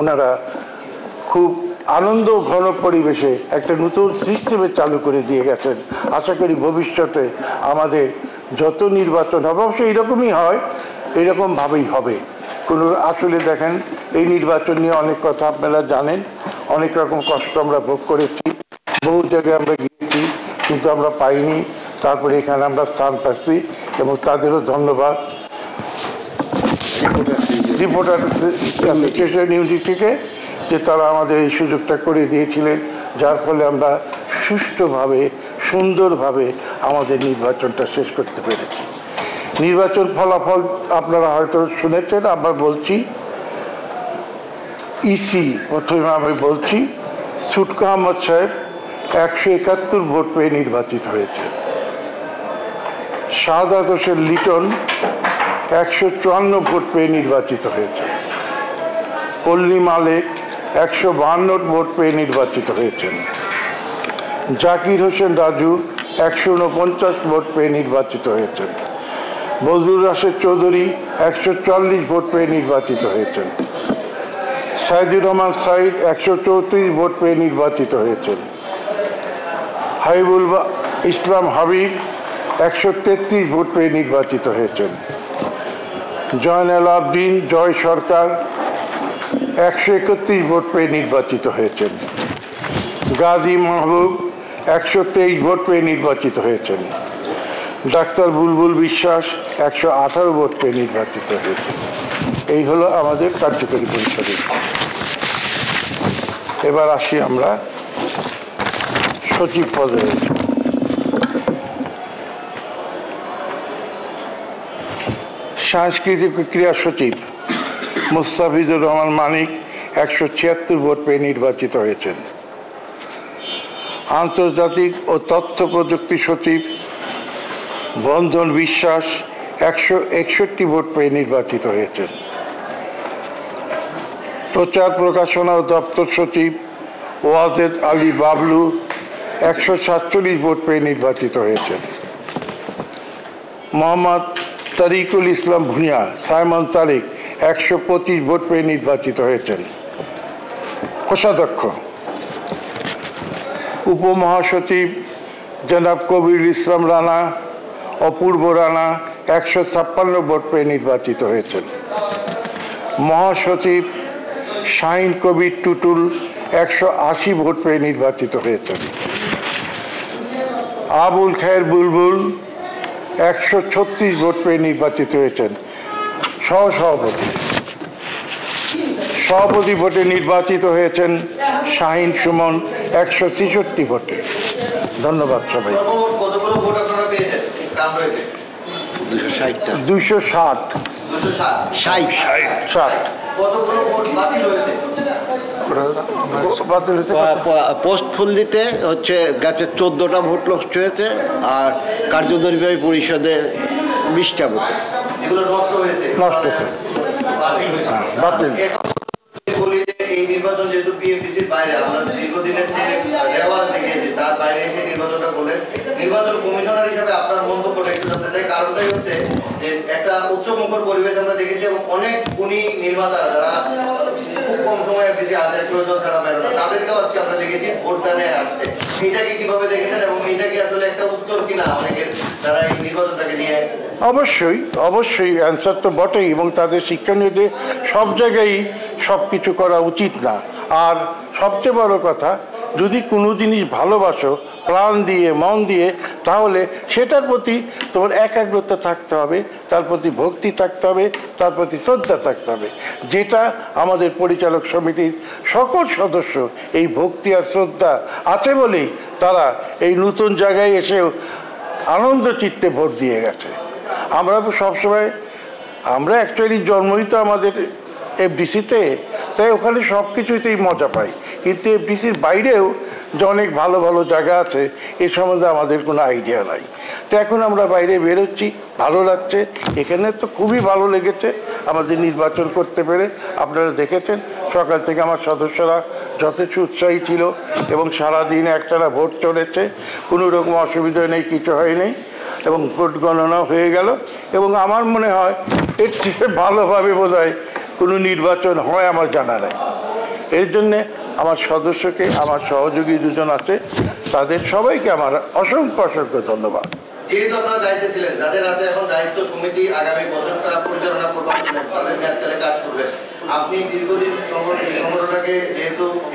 ওনারা খুব আনন্দ ঘন পরিবেশে একটা নতুন সিস্টেমে চালু করে দিয়ে গেছেন। আশা করি ভবিষ্যতে আমাদের যত নির্বাচন হবে অবশ্যই এরকমই হয়, এরকমভাবেই হবে। কোনো আসলে দেখেন এই নির্বাচন নিয়ে অনেক কথা আপনারা জানেন, অনেক রকম কষ্ট আমরা ভোগ করেছি, বহু জায়গায় আমরা গিয়েছি কিন্তু আমরা পাইনি, তারপরে এখানে আমরা স্থান পাচ্ছি এবং তাদেরও ধন্যবাদ রিপোর্টার্স অ্যাসোসিয়েশন ইউনিটিকে যে তারা আমাদের এই সুযোগটা করে দিয়েছিলেন, যার ফলে আমরা সুষ্ঠুভাবে সুন্দরভাবে আমাদের নির্বাচনটা শেষ করতে পেরেছি। নির্বাচন ফলাফল আপনারা হয়তো শুনেছেন, আবার বলছি। ইসি প্রথমে আমি বলছি, সুটকা আহমদ সাহেব 171 ভোট পেয়ে নির্বাচিত হয়েছে। শাহাদাত হোসেন লিটন 154 ভোট পেয়ে নির্বাচিত হয়েছে। পল্লী মালেক 152 ভোট পেয়ে নির্বাচিত হয়েছেন। জাকির হোসেন রাজু 149 ভোট পেয়ে নির্বাচিত হয়েছেন। বজলুর রাশেদ চৌধুরী 140 ভোট পেয়ে নির্বাচিত হয়েছেন। সাইদুর রহমান সাইদ 134 ভোট পেয়ে নির্বাচিত হয়েছেন। হাবিবুল ইসলাম হাবিব 133 ভোট পেয়ে নির্বাচিত হয়েছেন। জয়নাল আবদিন জয় সরকার 131 ভোট পেয়ে নির্বাচিত হয়েছেন। গাজী মাহবুব 123 ভোট পেয়ে নির্বাচিত হয়েছেন। ডাক্তার বুলবুল বিশ্বাস 118 ভোট পেয়ে নির্বাচিত হয়েছেন। এই হলো আমাদের কার্যকরী পরিষদের। এবার আসি আমরা সচিব পদে। সাংস্কৃতিক ক্রীড়া সচিব মুস্তাফিজুর রহমান মানিক 176 ভোট পেয়ে নির্বাচিত হয়েছেন। আন্তর্জাতিক ও তথ্য প্রযুক্তি সচিব বন্ধন বিশ্বাস 161 ভোট পেয়ে নির্বাচিত হয়েছেন। প্রচার প্রকাশনা ও দপ্তর সচিব ওয়াজেদ আলী বাবলু 147 ভোট পেয়ে নির্বাচিত হয়েছেন। মোহাম্মদ তারিকুল ইসলাম ভুঁইয়া সাইমন তারিক 125 ভোট পেয়ে নির্বাচিত হয়েছেন। কোষাধ্যক্ষ উপমহাসচিব জনাব কবির ইসলাম রানা অপূর্ব রানা 156 ভোট পেয়ে নির্বাচিত হয়েছেন। মহাসচিব শাহিন কবির টুটুল 180 ভোট পেয়ে নির্বাচিত হয়েছেন। আবুল খায়ের বুলবুল 136 ভোট পেয়ে নির্বাচিত হয়েছেন। সভাপতি ভোটে নির্বাচিত হয়েছেন শাহিন সুমন 166 ভোটে। ধন্যবাদ সবাই। 260 পোস্ট ফুল দিতে হচ্ছে গাছে 14টা ভোট নষ্ট হয়েছে, আর কার্যনির্বাহী পরিষদে 20টা ভোট নষ্ট হয়েছে। বাতিল। এই নির্বাচন যেহেতু পিএমডিসির বাইরে, আমরা দীর্ঘদিনের রেওয়াজ দেখেছি, তার বাইরে এসে নির্বাচনটা করলেন। নির্বাচন কমিশনার হিসাবে আপনার মন্তব্যটা একটু জানতে চাই। কারণটাই হচ্ছে যে একটা উৎসবমুখর পরিবেশ আমরা দেখেছি এবং অনেক গুণী নির্মাতারা যারা খুব কম সময়ে বেশি আসেন, প্রয়োজন ছাড়া বেরো না, তাদেরকেও আজকে আমরা দেখেছি ভোটদানে আসতে। এইটাকে কিভাবে দেখেছেন এবং এইটা কি আসলে একটা উত্তর কিনা অনেকের যারা এই নির্বাচনটাকে নিয়ে? অবশ্যই অবশ্যই অ্যান্সার তো বটেই, এবং তাদের শিক্ষানীতি সব জায়গায় সব কিছু করা উচিত না। আর সবচেয়ে বড় কথা, যদি কোনো জিনিস ভালোবাসো প্রাণ দিয়ে মন দিয়ে, তাহলে সেটার প্রতি তোমার একাগ্রতা থাকতে হবে, তার প্রতি ভক্তি থাকতে হবে, তার প্রতি শ্রদ্ধা থাকতে হবে। যেটা আমাদের পরিচালক সমিতির সকল সদস্য এই ভক্তি আর শ্রদ্ধা আছে বলেই তারা এই নতুন জায়গায় এসেও আনন্দ চিত্তে ভোট দিয়ে গেছে। আমরা সবসময় আমরা অ্যাকচুয়ালি জন্মই তো আমাদের এফডিসিতে, তাই ওখানে সব কিছুতেই মজা পাই। কিন্তু এফডিসির বাইরেও যে অনেক ভালো ভালো জায়গা আছে এ সম্বন্ধে আমাদের কোনো আইডিয়া নাই। তো এখন আমরা বাইরে বেরোচ্ছি, ভালো লাগছে। এখানে তো খুবই ভালো লেগেছে আমাদের নির্বাচন করতে পেরে। আপনারা দেখেছেন সকাল থেকে আমার সদস্যরা যথেষ্ট উৎসাহী ছিল এবং সারাদিন একটানা ভোট চলেছে, কোনো রকম অসুবিধা নেই, কিছু হয়নি এবং ভোট গণনা হয়ে গেল। এবং আমার মনে হয় এর থেকে ভালোভাবে বোধহয় কোনো নির্বাচন হয় আমার জানা নাই। এর জন্যে আমার সদস্যকে, আমার সহযোগী দুজন আছে, তাদের সবাইকে আমার অসংখ্য অসংখ্য ধন্যবাদ। যেহেতু আপনারা দায়িত্বে ছিলেন, যাদের হাতে এখন দায়িত্ব সমিতি আগামী বছরটা পরিচালনা করবেন, তাদের মেয়াদকালে কাজ করবেন, আপনি দীর্ঘদিন সংগঠনটাকে